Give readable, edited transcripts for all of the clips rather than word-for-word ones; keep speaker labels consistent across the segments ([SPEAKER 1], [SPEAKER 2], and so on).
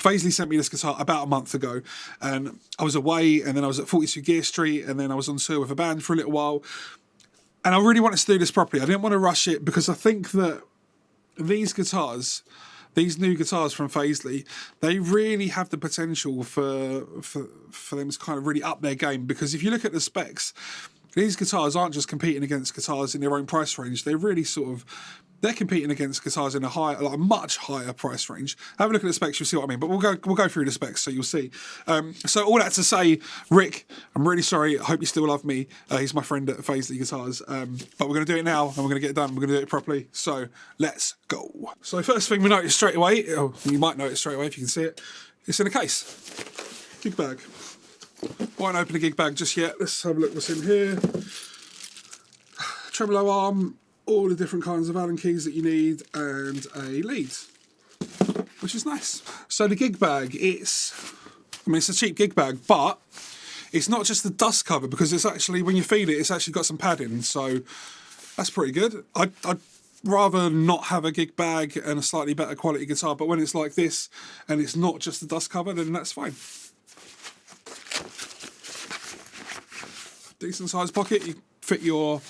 [SPEAKER 1] Fazley sent me this guitar about a month ago, and I was away, and then I was at 42 Gear Street, and then I was on tour with a band for a little while, and I really wanted to do this properly. I didn't want to rush it because I think that these guitars, these new guitars from Fazley, they really have the potential for them to kind of really up their game, because if you look at the specs, these guitars aren't just competing against guitars in their own price range. They're really they're competing against guitars in a much higher price range. Have a look at the specs, you'll see what I mean. But we'll go through the specs so you'll see. So all that to say, Rick, I'm really sorry. I hope you still love me. He's my friend at Fazley Guitars. But we're going to do it now, and we're going to get it done. We're going to do it properly. So let's go. So first thing we notice straight away, or you might notice straight away if you can see it, it's in a case. Gig bag. Won't open a gig bag just yet. Let's have a look what's in here. Tremolo arm, all the different kinds of Allen keys that you need, and a lead, which is nice. So the gig bag, it's a cheap gig bag, but it's not just the dust cover, because it's actually, when you feel it, it's actually got some padding, so that's pretty good. I'd rather not have a gig bag and a slightly better quality guitar, but when it's like this, and it's not just the dust cover, then that's fine. Decent sized pocket, you fit your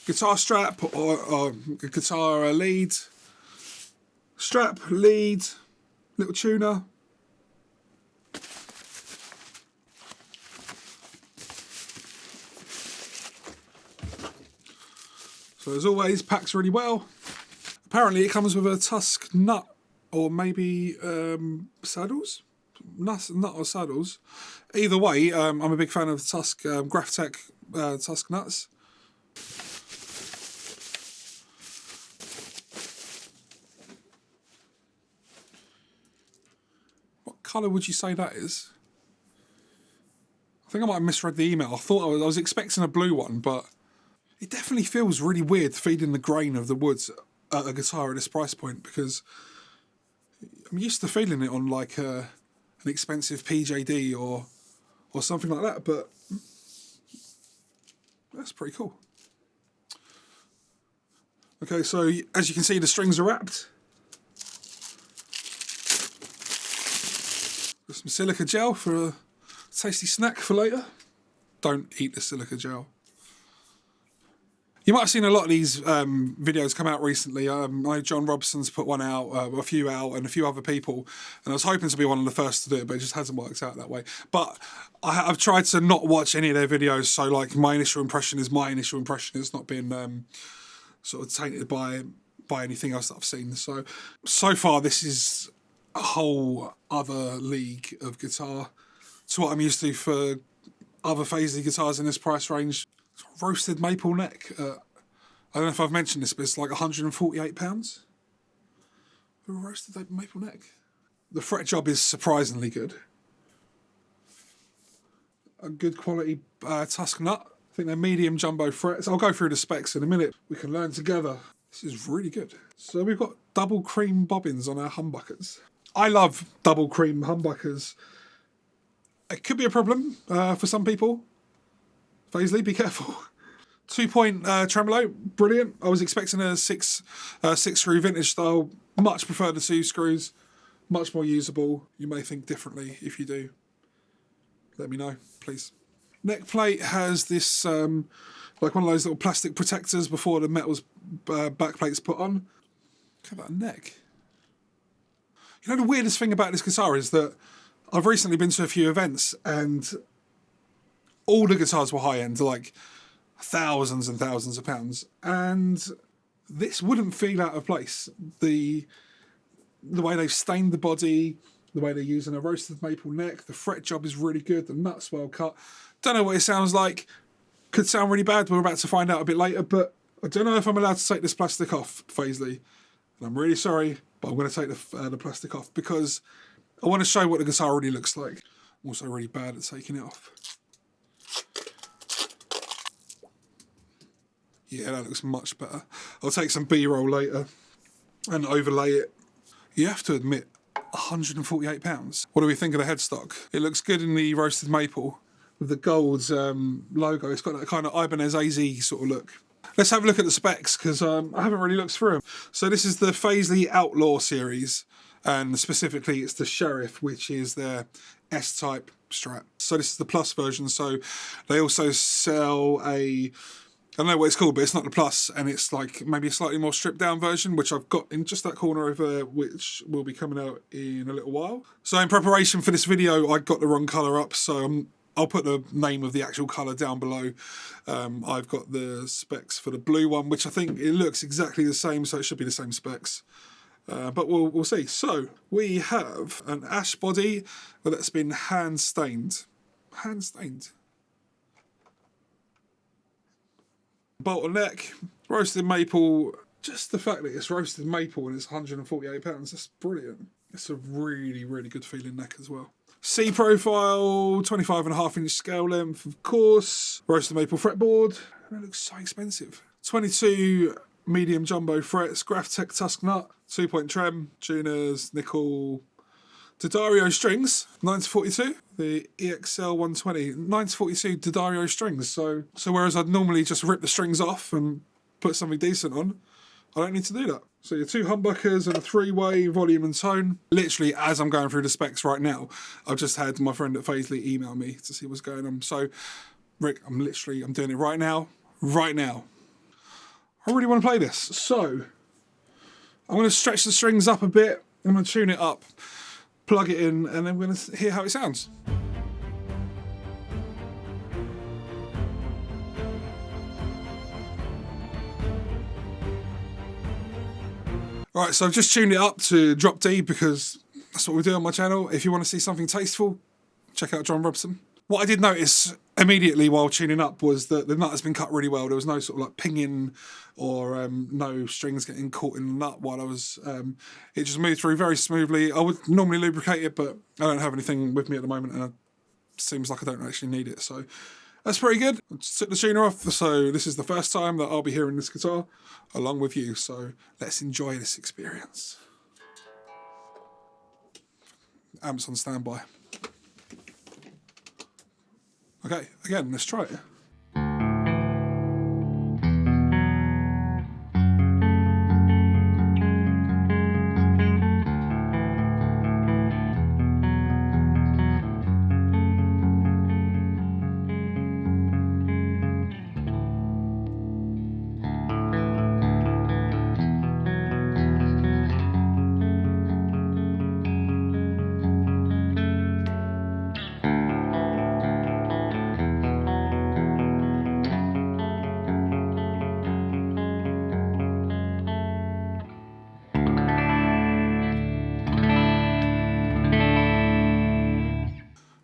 [SPEAKER 1] guitar strap or guitar lead, strap, lead, little tuner. So as always, packs really well. Apparently it comes with a Tusk nut, or maybe saddles? Nut or saddles. Either way, I'm a big fan of Tusk, Graphtec Tusk nuts. What colour would you say that is? I think I might have misread the email. I thought I was expecting a blue one, but it definitely feels really weird feeding the grain of the woods at a guitar at this price point, because I'm used to feeling it on like an expensive PJD or something like that, but that's pretty cool. Okay, so as you can see, the strings are wrapped. Got some silica gel for a tasty snack for later. Don't eat the silica gel. You might have seen a lot of these videos come out recently. I know John Robson's put one out, a few out, and a few other people. And I was hoping to be one of the first to do it, but it just hasn't worked out that way. But I've tried to not watch any of their videos, so like my initial impression is my initial impression. It's not been sort of tainted by anything else that I've seen. So far, this is a whole other league of guitar to what I'm used to for other Fazley guitars in this price range. Roasted maple neck. I don't know if I've mentioned this, but it's like £148 for a roasted maple neck. The fret job is surprisingly good. A good quality Tusk nut. I think they're medium jumbo frets. I'll go through the specs in a minute. We can learn together. This is really good. So we've got double cream bobbins on our humbuckers. I love double cream humbuckers. It could be a problem for some people. Fazley, be careful. 2-point tremolo, brilliant. I was expecting a six screw vintage style. Much prefer the 2 screws. Much more usable. You may think differently. If you do, let me know, please. Neck plate has this like one of those little plastic protectors before the metal's back plate's put on. Look at that neck. You know, the weirdest thing about this guitar is that I've recently been to a few events and all the guitars were high-end, like thousands and thousands of pounds, and this wouldn't feel out of place. The way they've stained the body, the way they're using a roasted maple neck, the fret job is really good, the nut's well cut. Don't know what it sounds like. Could sound really bad. We're about to find out a bit later, but I don't know if I'm allowed to take this plastic off, Fazley. And I'm really sorry, but I'm going to take the plastic off because I want to show what the guitar really looks like. I'm also really bad at taking it off. Yeah, that looks much better. I'll take some B-roll later and overlay it. You have to admit, £148. What do we think of the headstock? It looks good in the roasted maple with the gold logo. It's got that kind of Ibanez AZ sort of look. Let's have a look at the specs because I haven't really looked through them. So this is the Fazley Outlaw series. and specifically it's the Sheriff, which is their S-type strap. So this is the Plus version. So they also sell I don't know what it's called, but it's not the Plus, and it's like maybe a slightly more stripped down version, which I've got in just that corner over there, which will be coming out in a little while. So in preparation for this video, I got the wrong colour up, so I'll put the name of the actual colour down below. I've got the specs for the blue one, which I think it looks exactly the same, so it should be the same specs. But we'll see. So we have an ash body that's been hand stained. Hand stained. Bottleneck, roasted maple. Just the fact that it's roasted maple and it's £148, that's brilliant. It's a really, really good feeling neck as well. C profile, 25.5 inch scale length, of course. Roasted maple fretboard. That looks so expensive. 22 medium jumbo frets, Graphtec tusk nut, 2-point trem, tuners, nickel. D'Addario strings, 9-42. The EXL 120, 9-42 D'Addario strings. So whereas I'd normally just rip the strings off and put something decent on, I don't need to do that. So your 2 humbuckers and a 3-way volume and tone. Literally, as I'm going through the specs right now, I've just had my friend at Fazley email me to see what's going on. So, Rick, I'm doing it right now. Right now. I really want to play this. So, I'm going to stretch the strings up a bit. I'm going to tune it up, plug it in, and then we're going to hear how it sounds. Right, so I've just tuned it up to drop D because that's what we do on my channel. If you want to see something tasteful, check out John Robson. What I did notice immediately while tuning up was that the nut has been cut really well. There was no sort of like pinging or no strings getting caught in the nut while I was... it just moved through very smoothly. I would normally lubricate it, but I don't have anything with me at the moment, and it seems like I don't actually need it. So that's pretty good. I just took the tuner off, so this is the first time that I'll be hearing this guitar along with you. So let's enjoy this experience. Amps on standby. Okay, again, let's try it.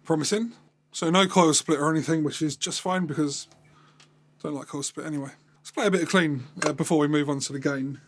[SPEAKER 1] Promising. So no coil split or anything, which is just fine because I don't like coil split anyway. Let's play a bit of clean before we move on to the gain.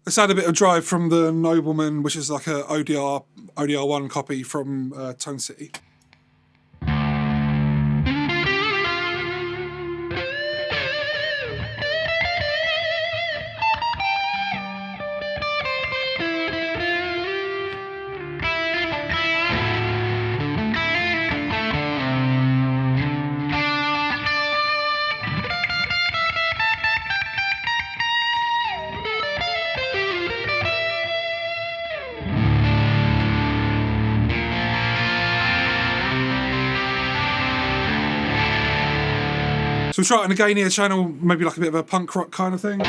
[SPEAKER 1] Let's add a bit of drive from the Nobleman, which is like a ODR1 copy from Tone City. So we'll try it on a gainier channel, maybe like a bit of a punk rock kind of thing.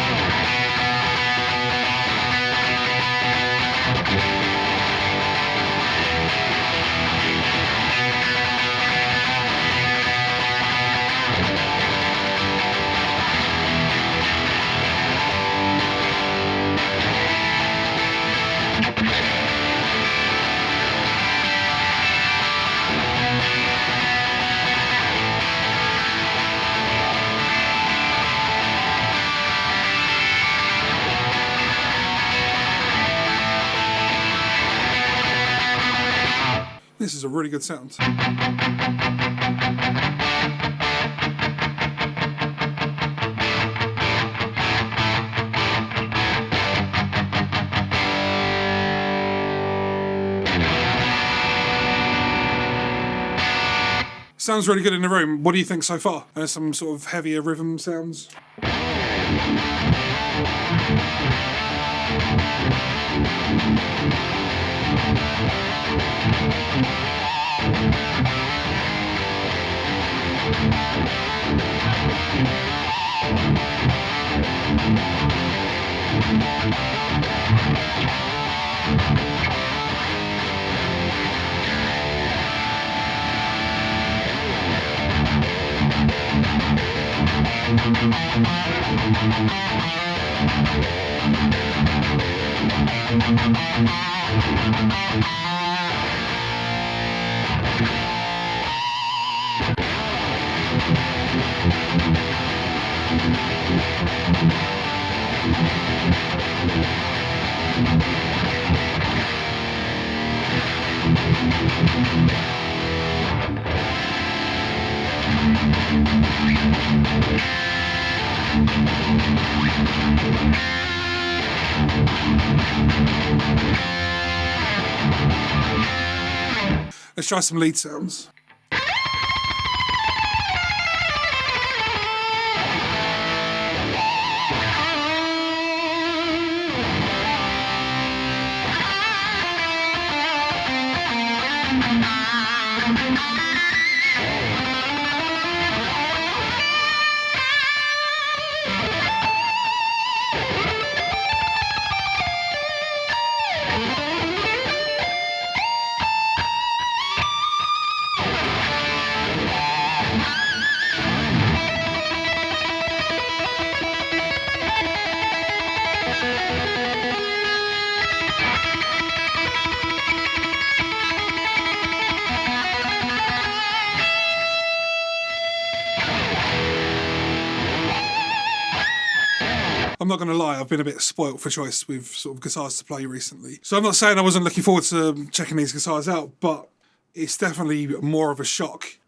[SPEAKER 1] This is a really good sound. Sounds really good in the room. What do you think so far? There's some sort of heavier rhythm sounds. Let's try some lead sounds. I'm not going to lie, I've been a bit spoilt for choice with sort of guitars to play recently. So I'm not saying I wasn't looking forward to checking these guitars out, but it's definitely more of a shock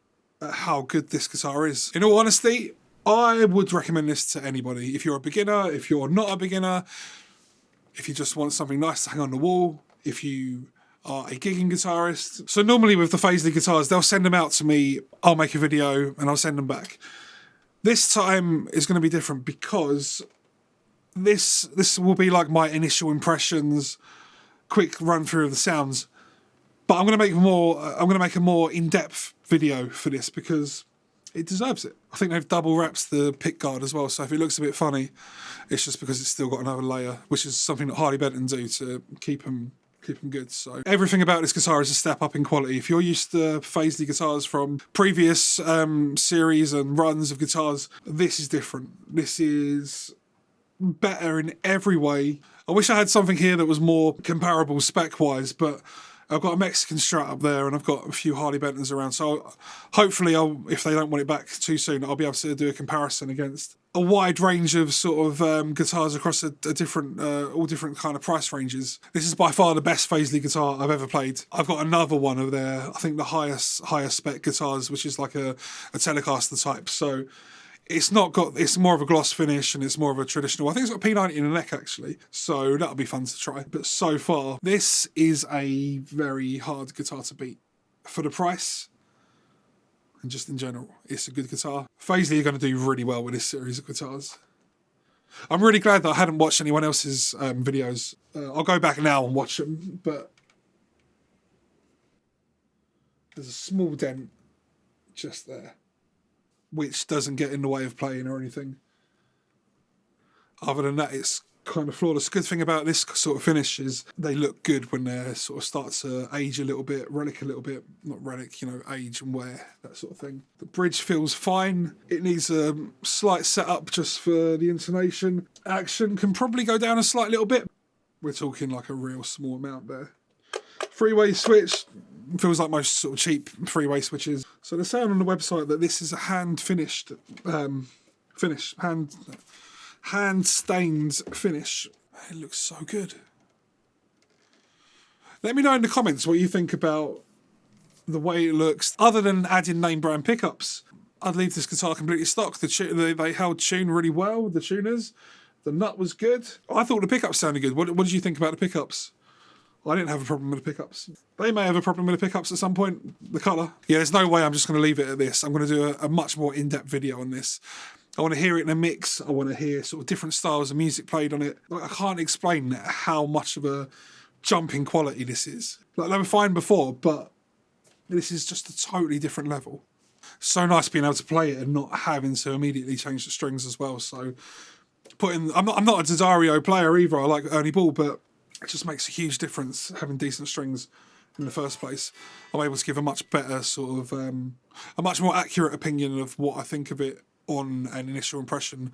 [SPEAKER 1] at how good this guitar is. In all honesty, I would recommend this to anybody. If you're a beginner, if you're not a beginner, if you just want something nice to hang on the wall, if you are a gigging guitarist. So normally with the Fazley guitars, they'll send them out to me, I'll make a video and I'll send them back. This time is going to be different because this will be like my initial impressions, quick run through of the sounds. But I'm going to make a more in-depth video for this because it deserves it. I think they've double wrapped the pick guard as well, so if it looks a bit funny, it's just because it's still got another layer, which is something that Harley Benton do to keep them good. So everything about this guitar is a step up in quality. If you're used to Fazley guitars from previous series and runs of guitars, this is different. This is better in every way. I wish I had something here that was more comparable spec-wise, but I've got a Mexican Strat up there and I've got a few Harley Bentons around, so hopefully if they don't want it back too soon, I'll be able to do a comparison against a wide range of sort of guitars across a different, all different kind of price ranges. This is by far the best Fazley guitar I've ever played. I've got another one of their, I think the highest spec guitars, which is like a Telecaster type, so it's more of a gloss finish and it's more of a traditional. I think it's got a P90 in the neck actually, so that'll be fun to try. But so far, this is a very hard guitar to beat for the price. And just in general, it's a good guitar. Fazley are going to do really well with this series of guitars. I'm really glad that I hadn't watched anyone else's videos. I'll go back now and watch them, but there's a small dent just there, which doesn't get in the way of playing or anything. Other than that, it's kind of flawless. Good thing about this sort of finish is they look good when they sort of start to age a little bit, relic a little bit, not relic, age and wear, that sort of thing. The bridge feels fine. It needs a slight setup just for the intonation. Action can probably go down a slight little bit. We're talking like a real small amount there. Three-way switch. Feels like most sort of cheap three-way switches. So they're saying on the website that this is a hand-finished finish, hand-stained finish. It looks so good. Let me know in the comments what you think about the way it looks. Other than adding name brand pickups, I'd leave this guitar completely stock. They held tune really well, the tuners. The nut was good. I thought the pickups sounded good. What did you think about the pickups? I didn't have a problem with the pickups. They may have a problem with the pickups at some point, the colour. Yeah, there's no way I'm just going to leave it at this. I'm going to do a much more in-depth video on this. I want to hear it in a mix. I want to hear sort of different styles of music played on it. Like, I can't explain how much of a jump in quality this is. Like, they were fine before, but this is just a totally different level. So nice being able to play it and not having to immediately change the strings as well. So I'm not a Daddario player either. I like Ernie Ball, but it just makes a huge difference having decent strings in the first place. I'm able to give a much better sort of, a much more accurate opinion of what I think of it on an initial impression,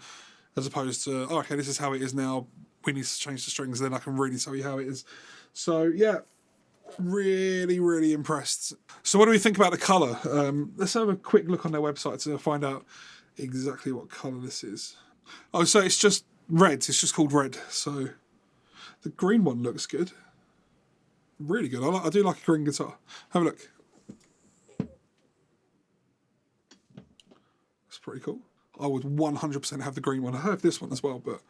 [SPEAKER 1] as opposed to, oh, okay, this is how it is now, we need to change the strings, then I can really tell you how it is. So yeah, really, really impressed. So what do we think about the colour? Let's have a quick look on their website to find out exactly what colour this is. Oh, so it's just red, it's just called red, so... The green one looks good. Really good. I do like a green guitar. Have a look. It's pretty cool. I would 100% have the green one. I have this one as well, but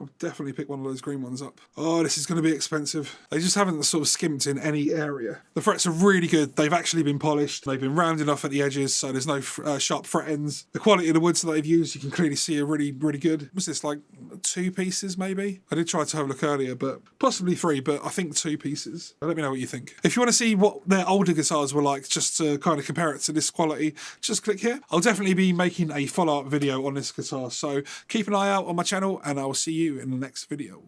[SPEAKER 1] I'll definitely pick one of those green ones up. Oh, this is going to be expensive. They just haven't sort of skimped in any area. The frets are really good. They've actually been polished. They've been rounded off at the edges, so there's no sharp fret ends. The quality of the woods that they've used, you can clearly see are really, really good. Was this like 2 pieces maybe? I did try to have a look earlier, but possibly 3, but I think 2 pieces. Let me know what you think. If you want to see what their older guitars were like, just to kind of compare it to this quality, just click here. I'll definitely be making a follow-up video on this guitar, so keep an eye out on my channel and I'll see you in the next video.